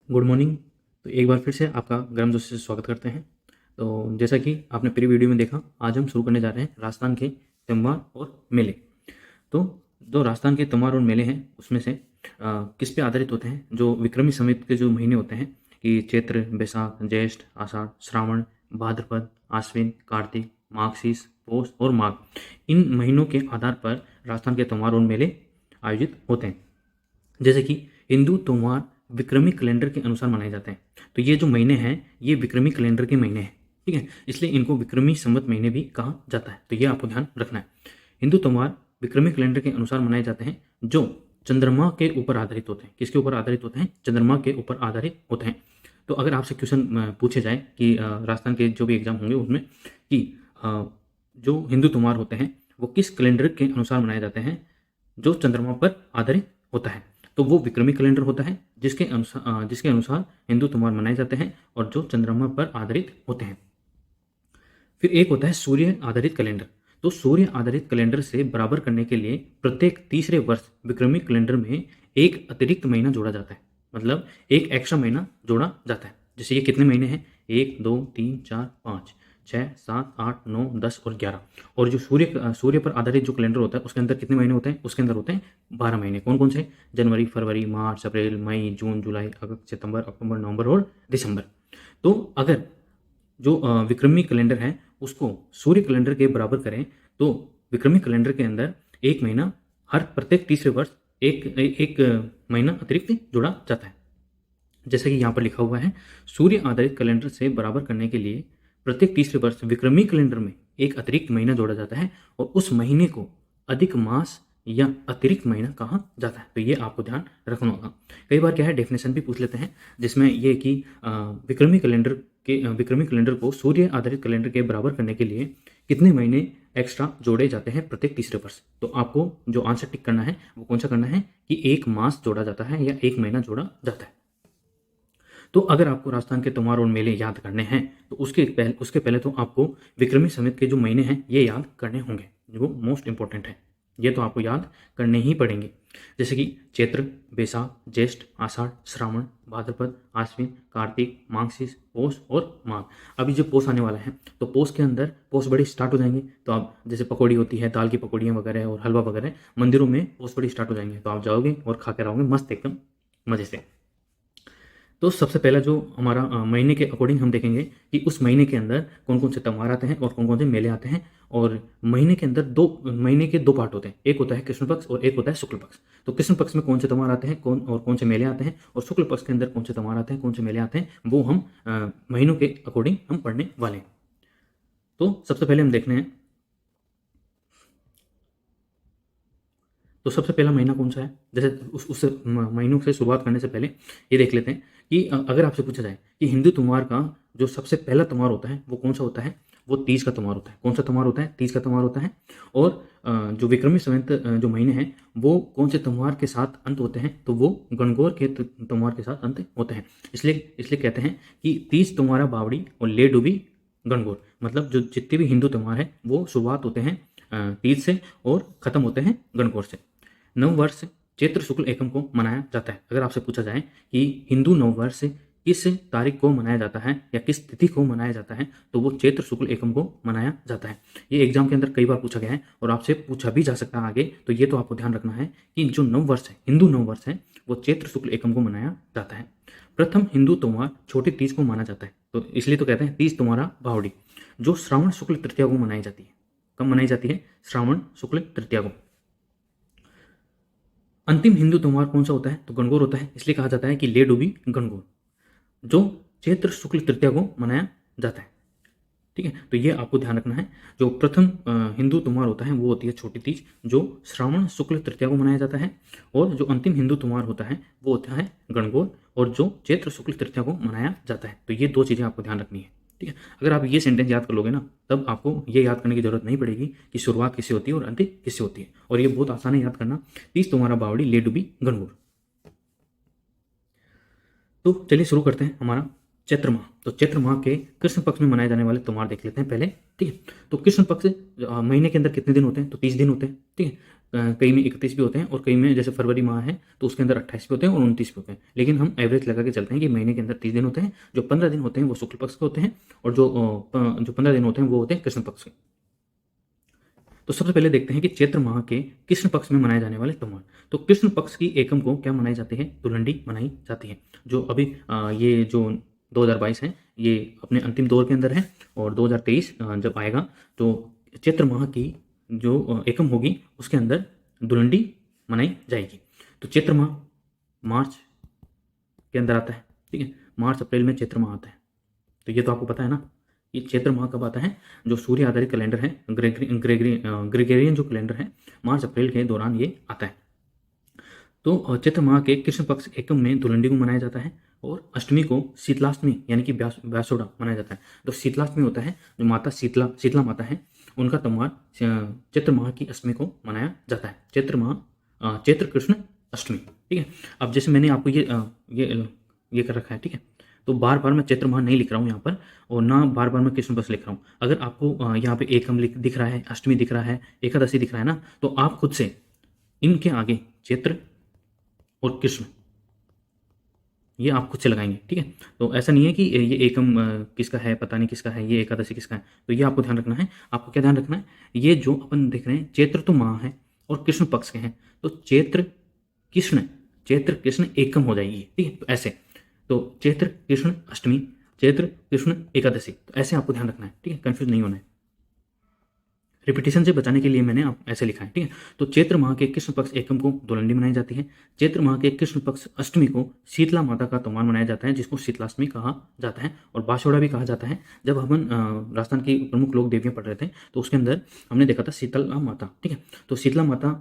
Good morning. तो एक बार फिर से आपका गर्म जोशी से स्वागत करते हैं। तो जैसा कि आपने प्री वीडियो में देखा, आज हम शुरू करने जा रहे हैं राजस्थान के त्यौहार और मेले। तो जो राजस्थान के त्यौहार और मेले हैं उसमें से किस पे आधारित होते हैं, जो विक्रमी संवत के जो महीने होते हैं कि चैत्र, बैसाख, ज्येष्ठ, आषाढ़, श्रावण, भाद्रपद, आश्विन, कार्तिक, माघशीस, पौष और माघ, इन महीनों के आधार पर राजस्थान के त्यौहार और मेले आयोजित होते हैं। जैसे कि हिंदू त्यौहार विक्रमी कैलेंडर के अनुसार मनाए जाते हैं। तो ये जो महीने हैं ये विक्रमी कैलेंडर के महीने हैं, ठीक है, इसलिए इनको विक्रमी संवत महीने भी कहा जाता है। तो ये आपको ध्यान रखना है। हिंदू त्यौहार विक्रमी कैलेंडर के अनुसार मनाए जाते हैं जो चंद्रमा के ऊपर आधारित होते हैं। किसके ऊपर आधारित होते हैं? चंद्रमा के ऊपर आधारित होते हैं। तो अगर आपसे क्वेश्चन पूछे जाए कि राजस्थान के जो भी एग्जाम होंगे उसमें कि जो हिंदू त्यौहार होते हैं वो किस कैलेंडर के अनुसार मनाए जाते हैं जो चंद्रमा पर आधारित होता है, तो वो विक्रमी कैलेंडर होता है जिसके अनुसार हिंदू त्यौहार मनाए जाते हैं और जो चंद्रमा पर आधारित होते हैं। फिर एक होता है सूर्य आधारित कैलेंडर। तो सूर्य आधारित कैलेंडर से बराबर करने के लिए प्रत्येक तीसरे वर्ष विक्रमी कैलेंडर में एक अतिरिक्त महीना जोड़ा जाता है, मतलब एक एक्स्ट्रा महीना जोड़ा जाता है। जैसे ये कितने महीने हैं? 1 2 3 4 5 6 7 8 9 10 और 11। और जो सूर्य पर आधारित जो कैलेंडर होता है उसके अंदर कितने महीने होते हैं? उसके अंदर होते हैं 12 महीने। कौन कौन से? जनवरी, फरवरी, मार्च, अप्रैल, मई, जून, जुलाई, अगस्त, सितंबर, अक्टूबर, नवंबर और दिसंबर। तो अगर जो विक्रमी कैलेंडर है उसको सूर्य कैलेंडर के बराबर करें तो विक्रमी कैलेंडर के अंदर एक महीना हर प्रत्येक तीसरे वर्ष एक महीना अतिरिक्त जोड़ा जाता है। जैसे कि यहाँ पर लिखा हुआ है, सूर्य आधारित कैलेंडर से बराबर करने के लिए प्रत्येक तीसरे वर्ष विक्रमी कैलेंडर में एक अतिरिक्त महीना जोड़ा जाता है और उस महीने को अधिक मास या अतिरिक्त महीना कहा जाता है। तो ये आपको ध्यान रखना होगा। कई बार क्या है, डेफिनेशन भी पूछ लेते हैं जिसमें ये कि विक्रमी कैलेंडर को सूर्य आधारित कैलेंडर के बराबर करने के लिए कितने महीने एक्स्ट्रा जोड़े जाते हैं प्रत्येक तीसरे वर्ष। तो आपको जो आंसर टिक करना है वो कौन सा करना है कि एक मास जोड़ा जाता है या एक महीना जोड़ा जाता है। तो अगर आपको राजस्थान के त्यौहार और मेले याद करने हैं तो उसके पहले तो आपको विक्रमी संवत के जो महीने हैं ये याद करने होंगे, वो मोस्ट इंपॉर्टेंट है। ये तो आपको याद करने ही पड़ेंगे। जैसे कि चैत्र, बैसाख, ज्येष्ठ, आषाढ़, श्रावण, भाद्रपद, आश्विन, कार्तिक, माघशीस, पौष और माघ। अभी जो पौष आने वाला है तो पौष के अंदर पौष बड़ी स्टार्ट हो जाएंगे। तो आप जैसे पकौड़ी होती है, दाल की पकौड़ियाँ वगैरह और हलवा वगैरह, मंदिरों में पौष बड़ी स्टार्ट हो जाएंगे। तो आप जाओगे और खा कर आओगे मस्त एकदम मज़े से। तो सबसे पहला जो हमारा महीने के अकॉर्डिंग हम देखेंगे कि उस महीने के अंदर कौन कौन से त्यौहार आते हैं और कौन कौन से मेले आते हैं। और महीने के अंदर महीने के दो पार्ट होते हैं, एक होता है कृष्ण पक्ष और एक होता है शुक्ल पक्ष। तो कृष्ण पक्ष में कौन से त्यौहार आते हैं कौन से मेले आते हैं, और शुक्ल पक्ष के अंदर कौन से त्यौहार आते हैं, कौन से मेले आते हैं, वो हम महीनों के अकॉर्डिंग हम पढ़ने वाले हैं। तो सबसे पहले हम देखने हैं, तो सबसे पहला महीना कौन सा है। जैसे उस महीनों से शुरुआत करने से पहले ये देख लेते हैं कि अगर आपसे पूछा जाए कि हिंदू त्यौहार का जो सबसे पहला त्यौहार होता है वो कौन सा होता है, वो तीज का त्यौहार होता है। कौन सा त्यौहार होता है? तीज का त्यौहार होता है। और जो विक्रमी संवत जो महीने हैं वो कौन से त्यौहार के साथ अंत होते हैं, तो वो गणगौर के त्यौहार के साथ अंत होते हैं। इसलिए कहते हैं कि तीज तुम्हारा बावड़ी और ले डूबी गणगौर। मतलब जो जितने भी हिंदू त्यौहार हैं वो शुरुआत होते हैं तीज से और ख़त्म होते हैं गणगौर से। नववर्ष चैत्र शुक्ल एकम को मनाया जाता है। अगर आपसे पूछा जाए कि हिंदू नववर्ष किस तारीख को मनाया जाता है या किस तिथि को मनाया जाता है, तो वो चैत्र शुक्ल एकम को मनाया जाता है। ये एग्जाम के अंदर कई बार पूछा गया है और आपसे पूछा भी जा सकता है आगे। तो ये तो आपको ध्यान रखना है कि जो नववर्ष है, हिंदू नववर्ष है, वो चैत्र शुक्ल एकम को मनाया जाता है। प्रथम हिंदू त्यौहार छोटी तीज को माना जाता है। तो इसलिए तो कहते हैं तीज तुम्हारा बावड़ी, जो श्रावण शुक्ल तृतीया को मनाई जाती है। कब मनाई जाती है? श्रावण शुक्ल तृतीया को। अंतिम हिंदू त्यौहार कौन सा होता है? तो गणगौर होता है। इसलिए कहा जाता है कि ले डूबी गणगौर, जो चैत्र शुक्ल तृतीया को मनाया जाता है। ठीक है, तो ये आपको ध्यान रखना है। जो प्रथम हिंदू त्यौहार होता है वो होती है छोटी तीज, जो श्रावण शुक्ल तृतीया को मनाया जाता है। और जो अंतिम हिंदू त्यौहार होता है वो होता है गणगौर, और जो चैत्र शुक्ल तृतीया को मनाया जाता है। तो ये दो चीज़ें आपको ध्यान रखनी है। ठीक है, अगर आप ये सेंटेंस याद कर लोगे ना तब आपको ये याद करने की जरूरत नहीं पड़ेगी कि शुरुआत किससे होती है और अंत किससे होती है। और ये बहुत आसान है याद करना, तीज तुम्हारा बावड़ी ले डूबी गणगौर। तो चलिए शुरू करते हैं हमारा चैत्र माह। तो चैत्र माह के कृष्ण पक्ष में मनाए जाने वाले त्यौहार देख लेते हैं पहले। ठीक है, तो कृष्ण पक्ष महीने के अंदर कितने दिन होते हैं? तो 30 दिन होते हैं। ठीक है, कई में 31 भी होते हैं और कई में जैसे फरवरी माह है तो उसके अंदर 28 भी होते हैं और 29 भी होते हैं। लेकिन हम एवरेज लगा के चलते हैं कि महीने के अंदर 30 दिन होते हैं। जो 15 दिन होते हैं वो शुक्ल पक्ष के होते हैं और जो 15 दिन होते हैं वो होते हैं कृष्ण पक्ष के। तो सबसे पहले देखते हैं कि चैत्र माह के कृष्ण पक्ष में मनाए जाने वाले त्योहार। तो कृष्ण पक्ष की एकम को क्या मनाई जाती है? धुलंडी मनाई जाती है। जो अभी ये जो 2022 है ये अपने अंतिम दौर के अंदर है और 2023 जब आएगा तो चैत्र माह की जो एकम होगी उसके अंदर धुलंडी मनाई जाएगी। तो चैत्र माह मार्च के अंदर आता है, ठीक है। मार्च अप्रैल में चैत्र माह आता है। तो ये तो आपको पता है ना, ये चैत्र माह कब आता है? जो सूर्य आधारित कैलेंडर है, ग्रेगोरियन जो कैलेंडर है, मार्च अप्रैल के दौरान ये आता है। तो चैत्र माह के कृष्ण पक्ष एकम में धुलंडी को मनाया जाता है और अष्टमी को शीतलाष्टमी यानी कि व्यासोड़ा मनाया जाता है। तो शीतलाष्टमी होता है, जो माता शीतला माता है उनका त्योहार चैत्र माह की अष्टमी को मनाया जाता है। चैत्र कृष्ण अष्टमी, ठीक है। अब जैसे मैंने आपको ये कर रखा है, ठीक है। तो बार बार मैं चैत्र माह नहीं लिख रहा हूँ यहाँ पर और ना बार बार मैं कृष्ण पक्ष लिख रहा हूँ। अगर आपको यहाँ पे एकम दिख रहा है, अष्टमी दिख रहा है, एकादशी दिख रहा है ना, तो आप खुद से इनके आगे चैत्र और कृष्ण ये आप खुद से लगाएंगे, ठीक है। तो ऐसा नहीं है कि ये एकम किसका है, पता नहीं किसका है, ये एकादशी किसका है। तो ये आपको ध्यान रखना है। आपको क्या ध्यान रखना है? ये जो अपन देख रहे हैं चैत्र तो माह है और कृष्ण पक्ष के हैं, तो चैत्र कृष्ण एकम हो जाएगी, ठीक है। तो ऐसे, तो चैत्र कृष्ण अष्टमी, चैत्र कृष्ण एकादशी, तो ऐसे आपको ध्यान रखना है, ठीक है। कंफ्यूज नहीं होना है। रिपीटेशन से बचाने के लिए मैंने आप ऐसे लिखा है, ठीक है। तो चैत्र माह के कृष्ण पक्ष एकम को धुलंडी मनाई जाती है। चैत्र माह के कृष्ण पक्ष अष्टमी को शीतला माता का त्योहार मनाया जाता है, जिसको शीतलाष्टमी कहा जाता है और बाशोड़ा भी कहा जाता है। जब हम राजस्थान की प्रमुख लोक देवियां पढ़ रहे थे तो उसके अंदर हमने देखा था शीतला माता, ठीक है। तो शीतला माता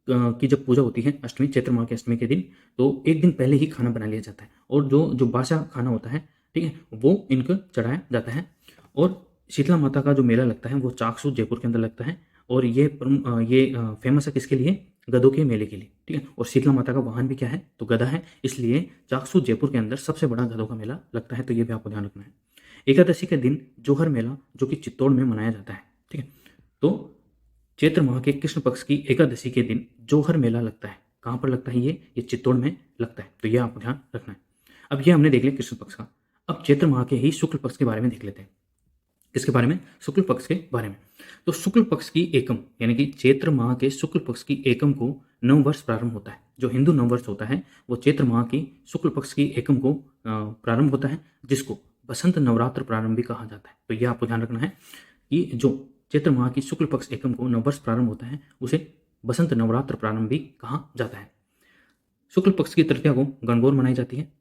की जब पूजा होती है अष्टमी, चैत्र माह के अष्टमी के दिन, तो एक दिन पहले ही खाना बना लिया जाता है और जो बासा खाना होता है, ठीक है, वो इनको चढ़ाया जाता है। और शीतला माता का जो मेला लगता है वो चाकसू जयपुर के अंदर लगता है और ये फेमस है किसके लिए? गधों के मेले के लिए, ठीक है। और शीतला माता का वाहन भी क्या है? तो गधा है, इसलिए चाकसू जयपुर के अंदर सबसे बड़ा गधों का मेला लगता है। तो ये भी आपको ध्यान रखना है। एकादशी के दिन जोहर मेला जो कि चित्तौड़ में मनाया जाता है, ठीक है। तो चैत्र माह के कृष्ण पक्ष की एकादशी के दिन जोहर मेला लगता है। कहाँ पर लगता है? ये चित्तौड़ में लगता है। तो ये आपको ध्यान रखना है। अब ये हमने देख लिया कृष्ण पक्ष का। अब चैत्र माह के ही शुक्ल पक्ष के बारे में देख लेते हैं। किसके बारे में? शुक्ल पक्ष के बारे में। तो शुक्ल पक्ष की एकम यानी कि चैत्र माह के शुक्ल पक्ष की एकम को नववर्ष प्रारंभ होता है। जो हिंदू नववर्ष होता है वो चैत्र माह की शुक्ल पक्ष की एकम को प्रारंभ होता है, जिसको बसंत नवरात्र प्रारंभ भी कहा जाता है। तो यह आपको ध्यान रखना है कि जो चैत्र माह की शुक्ल पक्ष एकम को नववर्ष प्रारंभ होता है उसे बसंत नवरात्र प्रारंभ भी कहा जाता है। शुक्ल पक्ष की तृतीया को गणगौर मनाई जाती है।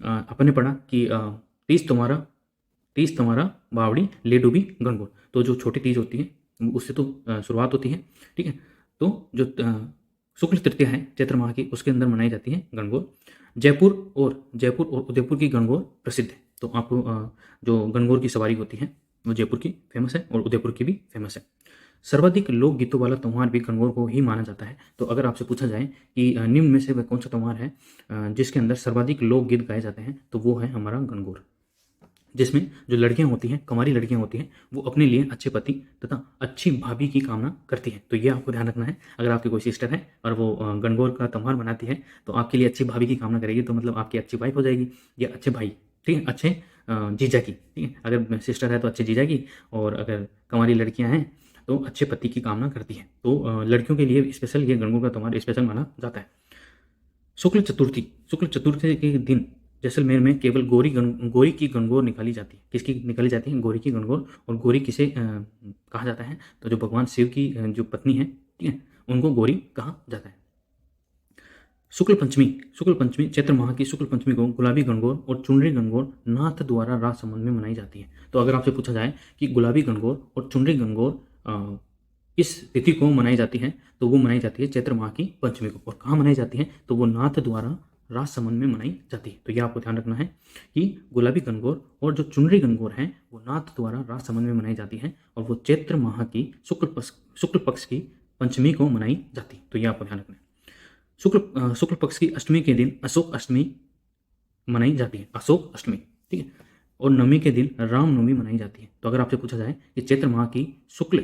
अपन ने पढ़ा कि तीज तुम्हारा बावड़ी ले डूबी गणगौर। तो जो छोटी तीज होती है उससे तो शुरुआत होती है, ठीक है। तो जो शुक्ल तृतीया है चैत्र माह की उसके अंदर मनाई जाती है गणगौर। जयपुर और उदयपुर की गणगौर प्रसिद्ध है। तो आपको जो गणगौर की सवारी होती है वो जयपुर की फेमस है और उदयपुर की भी फेमस है। सर्वाधिक लोक गीतों वाला त्योहार भी गणगौर को ही माना जाता है। तो अगर आपसे पूछा जाए कि निम्न में से वह कौन सा त्योहार है जिसके अंदर सर्वाधिक लोक गीत गाए जाते हैं, तो वो है हमारा गणगौर, जिसमें जो लड़कियां होती हैं, कुंवारी लड़कियां होती हैं, वो अपने लिए अच्छे पति तथा अच्छी भाभी की कामना करती हैं। तो ये आपको ध्यान रखना है। अगर आपकी कोई सिस्टर है और वो गणगौर का त्योहार मनाती है तो आपके लिए अच्छी भाभी की कामना करेगी, तो मतलब आपकी अच्छी वाइफ हो जाएगी या अच्छे भाई, ठीक है, अच्छे जीजा की, ठीक है। अगर सिस्टर है तो अच्छे जीजा की, और अगर कुंवारी लड़कियां हैं तो अच्छे पति की कामना करती हैं। तो लड़कियों के लिए स्पेशल ये गणगौर का त्योहार स्पेशल माना जाता है। शुक्ल चतुर्थी के दिन जैसलमेर में केवल गोरी की गणगौर निकाली जाती है। किसकी निकाली जाती है? गोरी की गणगौर। और गोरी किसे कहा जाता है? तो जो भगवान शिव की जो पत्नी है, ठीक है, उनको गोरी कहा जाता है। शुक्ल पंचमी चैत्र माह की शुक्ल पंचमी को गुलाबी गणगौर और चुनरी गणगौर नाथ द्वारा राजसमंद में मनाई जाती है। तो अगर आपसे पूछा जाए कि गुलाबी गणगौर और चुनरी गणगौर इस तिथि को मनाई जाती है, तो वो मनाई जाती है चैत्र माह की पंचमी को। और कहाँ मनाई जाती है? तो वो नाथ द्वारा राजसमंद में मनाई जाती है। तो यह आपको ध्यान रखना है कि गुलाबी गणगौर और जो चुनरी गणगौर है वो नाथ द्वारा राजसमंद में मनाई जाती है और वो चैत्र माह की शुक्ल पक्ष की पंचमी को मनाई जाती है। तो यह आपको ध्यान रखना है। शुक्ल पक्ष की अष्टमी के दिन अशोक अष्टमी मनाई जाती है, अशोक अष्टमी, ठीक है। और नवमी के दिन राम नवमी मनाई जाती है। तो अगर आपसे पूछा जाए कि चैत्र माह की शुक्ल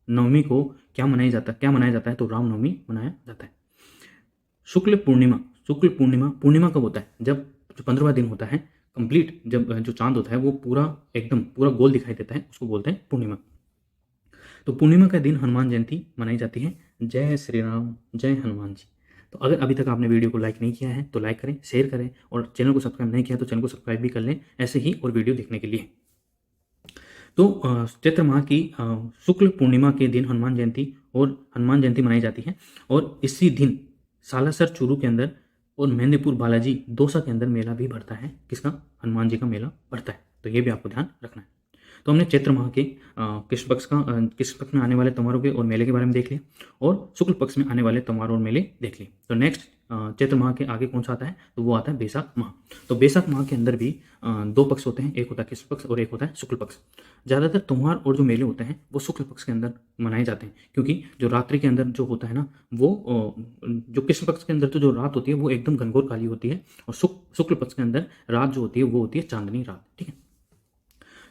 नवमी को क्या मनाया जाता है? तो रामनवमी मनाया जाता है। शुक्ल पूर्णिमा, पूर्णिमा कब होता है? जब जो 15वां दिन होता है कंप्लीट, जब जो चांद होता है वो पूरा गोल दिखाई देता है, उसको बोलते हैं पूर्णिमा। तो पूर्णिमा का दिन हनुमान जयंती मनाई जाती है। जय श्री राम, जय हनुमान जी। तो अगर अभी तक आपने वीडियो को लाइक नहीं किया है तो लाइक करें, शेयर करें, और चैनल को सब्सक्राइब नहीं किया तो चैनल को सब्सक्राइब भी कर लें ऐसे ही और वीडियो देखने के लिए। तो चैत्र माह की शुक्ल पूर्णिमा के दिन हनुमान जयंती मनाई जाती है, और इसी दिन सालासर चूरू के अंदर और मेहंदीपुर बालाजी दौसा के अंदर मेला भी भरता है। किसका? हनुमान जी का मेला भरता है। तो ये भी आपको ध्यान रखना है। तो हमने चैत्र माह के कृष्ण पक्ष में आने वाले त्योहारों के और मेले के बारे में देख लिया, और शुक्ल पक्ष में आने वाले त्योहार और मेले देख लिए। तो नेक्स्ट चैत्र माह के आगे कौन सा आता है? तो वो आता है बैसाख माह। तो बैसाख माह के अंदर भी दो पक्ष होते हैं, एक होता है कृष्ण पक्ष और एक होता है शुक्ल पक्ष। ज़्यादातर त्योहार और जो मेले होते हैं वो शुक्ल पक्ष के अंदर मनाए जाते हैं, क्योंकि जो रात्रि के अंदर जो होता है ना, वो जो कृष्ण पक्ष के अंदर तो जो रात होती है वो एकदम घनघोर काली होती है, और शुक्ल पक्ष के अंदर रात जो होती है वो होती है चांदनी रात। ठीक है।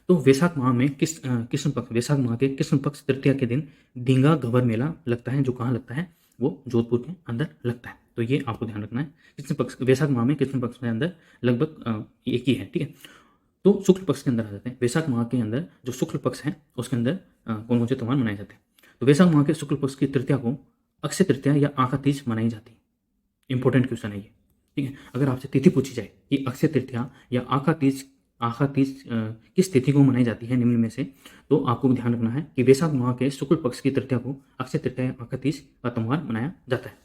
तो वैशाख माह में वैशाख माह के कृष्ण पक्ष तृतीया के दिन डींगा घबर मेला लगता है, जो कहाँ लगता है? वो जोधपुर के अंदर लगता है। तो ये आपको ध्यान रखना है। कृष्ण पक्ष वैशाख माह में कृष्ण पक्ष के अंदर लगभग एक ही है। ठीक है। तो शुक्ल पक्ष के अंदर आ जाते हैं। वैशाख माह के अंदर जो शुक्ल पक्ष है उसके अंदर कौन कौन से त्योहार मनाए जाते हैं? तो वैशाख माह के शुक्ल पक्ष की तृतीया को अक्षय तृतीया या आका तीज मनाई जाती है। इंपॉर्टेंट क्वेश्चन है ये। ठीक है। अगर आपसे तिथि पूछी जाए कि अक्षय तृतीया या आका तीज किस तिथि को मनाई जाती है निम्न में से, तो आपको ध्यान रखना है कि वैशाख माह के शुक्ल पक्ष की तृतीया को अक्षय तृतीया या आका तीज का त्योहार मनाया जाता है।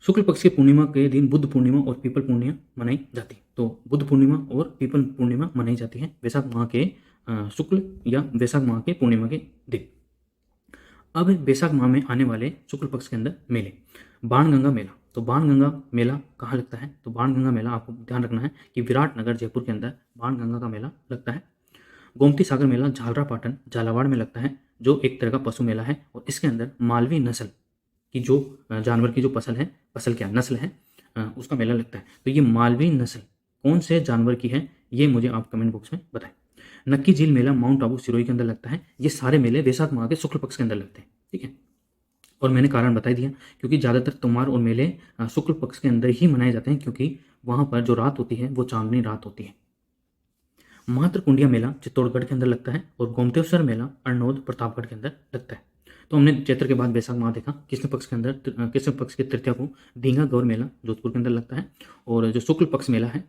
शुक्ल पक्ष की पूर्णिमा के दिन बुद्ध पूर्णिमा और पीपल पूर्णिमा मनाई जाती है। तो बुद्ध पूर्णिमा और पीपल पूर्णिमा मनाई जाती है वैशाख माह के शुक्ल या वैशाख माह के पूर्णिमा के दिन। अब वैशाख माह में आने वाले शुक्ल पक्ष के अंदर मेले। बाणगंगा मेला। तो बाणगंगा मेला कहाँ लगता है? तो बाणगंगा मेला आपको ध्यान रखना है कि विराटनगर जयपुर के अंदर बाणगंगा का मेला लगता है। गोमती सागर मेला झालरापाटन झालावाड़ में लगता है, जो एक तरह का पशु मेला है, और इसके अंदर मालवी नस्ल की जो जानवर की जो नस्ल है उसका मेला लगता है। तो ये मालवी नस्ल कौन से जानवर की है, ये मुझे आप कमेंट बॉक्स में बताएं। नक्की झील मेला माउंट आबू सिरोही के अंदर लगता है। ये सारे मेले वैशाख माह के शुक्ल पक्ष के अंदर लगते हैं। ठीक है। और मैंने कारण बता दिया, क्योंकि ज़्यादातर त्योहार और मेले शुक्ल पक्ष के अंदर ही मनाए जाते हैं, क्योंकि वहाँ पर जो रात होती है वो चांदनी रात होती है। मातृकुंडिया मेला चित्तौड़गढ़ के अंदर लगता है, और गोमतेश्वर मेला अरनोद प्रतापगढ़ के अंदर लगता है। तो हमने चैत्र के बाद वैशाख माह देखा। कृष्ण पक्ष की तृतीया को डींगा गौर मेला जोधपुर के अंदर लगता है, और जो शुक्ल पक्ष मेला है,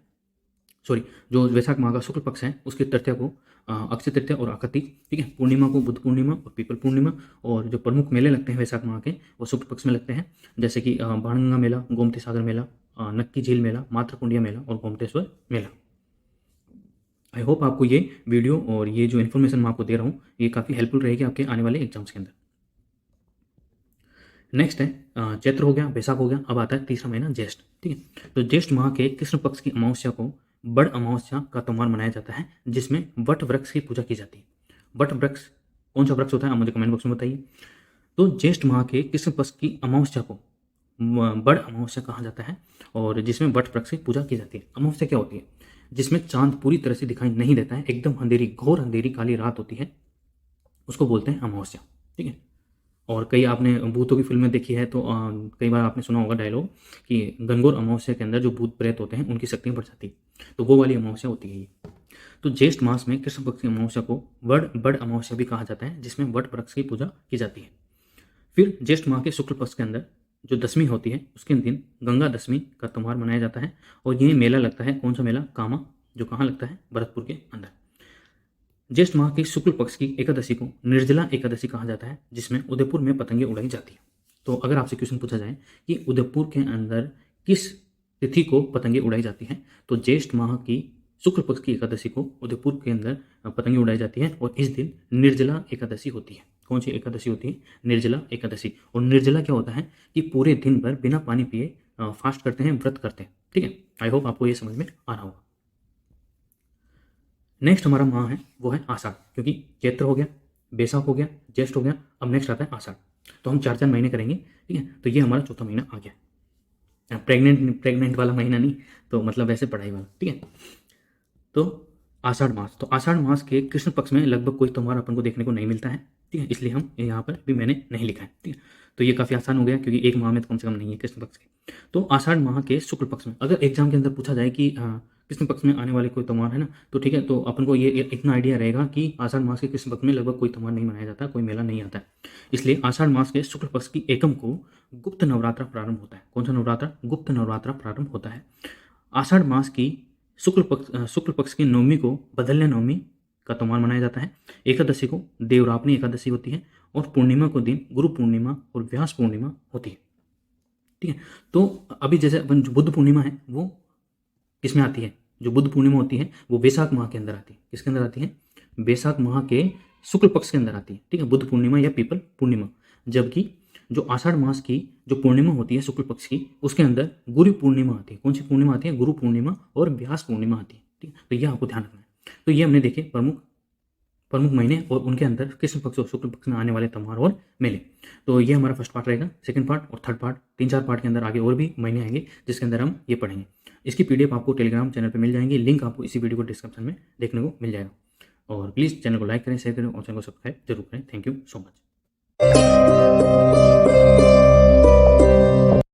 जो वैशाख माह का शुक्ल पक्ष है उसकी तृतीया को अक्षय तृतीया और आका तीज। ठीक है। पूर्णिमा को बुद्ध पूर्णिमा और पीपल पूर्णिमा। और जो प्रमुख मेले लगते हैं वैशाख माह के वो शुक्ल पक्ष में लगते हैं, जैसे कि बाणगंगा मेला, गोमती सागर मेला, नक्की झील मेला, मातृकुंडिया मेला और गोमतेश्वर मेला। आई होप आपको ये वीडियो और ये जो इन्फॉर्मेशन मैं आपको दे रहा हूँ ये काफ़ी हेल्पफुल रहेगी आपके आने वाले एग्जाम्स के अंदर। नेक्स्ट है चैत्र हो गया, वैशाख हो गया, अब आता है तीसरा महीना ज्येष्ठ। ठीक है। तो ज्येष्ठ माह के कृष्ण पक्ष की अमावस्या को बड़ अमावस्या का त्योहार मनाया जाता है, जिसमें वट वृक्ष की पूजा की जाती है। वट वृक्ष कौन सा वृक्ष होता है आप मुझे कमेंट बॉक्स में बताइए। तो ज्येष्ठ माह के कृष्ण पक्ष की अमावस्या को बड़ अमावस्या कहा जाता है, और जिसमें वट वृक्ष की पूजा की जाती है। अमावस्या क्या होती है? जिसमें चांद पूरी तरह से दिखाई नहीं देता है, एकदम अंधेरी, घोर अंधेरी काली रात होती है, उसको बोलते हैं अमावस्या। ठीक है। और कई आपने भूतों की फिल्में देखी है तो कई बार आपने सुना होगा डायलॉग कि घनघोर अमावस्या के अंदर जो भूत प्रेत होते हैं उनकी शक्तियाँ बढ़ जाती है, तो वो वाली अमावस्या होती है ये। तो ज्येष्ठ मास में कृष्ण पक्ष की अमावस्या को बड़ अमावस्या भी कहा जाता है, जिसमें वट वृक्ष की पूजा की जाती है। फिर ज्येष्ठ माह के शुक्ल पक्ष के अंदर जो दशमी होती है उसके दिन गंगा दशमी का त्योहार मनाया जाता है, और ये मेला लगता है। कौन सा मेला? कामा, जो कहाँ लगता है? भरतपुर के अंदर। ज्येष्ठ माह की शुक्ल पक्ष की एकादशी को निर्जला एकादशी कहा जाता है, जिसमें उदयपुर में पतंगे उड़ाई जाती है। तो अगर आपसे क्वेश्चन पूछा जाए कि उदयपुर के अंदर किस तिथि को पतंगे उड़ाई जाती है, तो ज्येष्ठ माह की शुक्ल पक्ष की एकादशी को उदयपुर के अंदर पतंगे उड़ाई जाती है, और इस दिन निर्जला एकादशी होती है। कौन सी एकादशी होती है? निर्जला एकादशी। और निर्जला क्या होता है कि पूरे दिन भर बिना पानी पिए फास्ट करते हैं, व्रत करते हैं। ठीक है। आई होप आपको ये समझ में आ रहा होगा। नेक्स्ट हमारा माह है वो है आषाढ़, क्योंकि चैत्र हो गया, बैसाख हो गया, ज्येष्ठ हो गया, अब नेक्स्ट आता है आषाढ़। तो हम 4 महीने करेंगे। ठीक है। तो ये हमारा चौथा महीना आ गया। प्रेग्नेंट वाला महीना नहीं, तो मतलब वैसे पढ़ाई वाला। ठीक है। तो आषाढ़ मास, तो आषाढ़ मास के कृष्ण पक्ष में लगभग कोई त्योहार अपन को देखने को नहीं मिलता है। ठीक है, इसलिए हम यहाँ पर भी मैंने नहीं लिखा है। ठीक है, तो ये काफ़ी आसान हो गया क्योंकि एक माह में तो कम से कम नहीं है कृष्ण पक्ष के। तो आषाढ़ माह के शुक्ल पक्ष में अगर एग्जाम के अंदर पूछा जाए कि कृष्ण पक्ष में आने वाले कोई त्यौहार है ना, तो ठीक है, तो अपन को ये इतना आइडिया रहेगा कि आषाढ़ मास के कृष्ण पक्ष में लगभग कोई त्यौहार नहीं मनाया जाता, कोई मेला नहीं आता है। इसलिए आषाढ़ मास के शुक्ल पक्ष की एकम को गुप्त नवरात्र प्रारंभ होता है। कौन सा नवरात्र? गुप्त नवरात्र प्रारंभ होता है। आषाढ़ मास की शुक्ल पक्ष की नवमी को बदल्य नवमी का त्यौहार मनाया जाता है। एकादशी को देवरापनी एकादशी होती है और पूर्णिमा को दिन गुरु पूर्णिमा और व्यास पूर्णिमा होती है। ठीक है, तो अभी जैसे अपन जो बुद्ध पूर्णिमा है वो किसमें आती है? जो बुद्ध पूर्णिमा होती है वो वैशाख माह के अंदर आती है। किसके अंदर आती है? वैशाख माह के शुक्ल पक्ष के अंदर आती है। ठीक है, बुद्ध पूर्णिमा या पीपल पूर्णिमा। जबकि जो आषाढ़ मास की जो पूर्णिमा होती है शुक्ल पक्ष की, उसके अंदर गुरु पूर्णिमा आती है। कौन सी पूर्णिमा आती है? गुरु पूर्णिमा और व्यास पूर्णिमा आती है। ठीक है, तो ये आपको ध्यान रखना है। तो ये हमने देखे प्रमुख महीने और उनके अंदर कृष्ण पक्ष और शुक्ल पक्ष में आने वाले त्यौहार और मेले। तो ये हमारा फर्स्ट पार्ट रहेगा। सेकंड पार्ट और थर्ड पार्ट, 3-4 पार्ट के अंदर आगे और भी महीने आएंगे जिसके अंदर हम ये पढ़ेंगे। इसकी पीडीएफ आपको टेलीग्राम चैनल पे मिल जाएंगी, लिंक आपको इसी वीडियो को डिस्क्रिप्शन में देखने को मिल जाएगा। और प्लीज़ चैनल को लाइक करें, शेयर करें और चैनल को सब्सक्राइब जरूर करें। Thank you so much.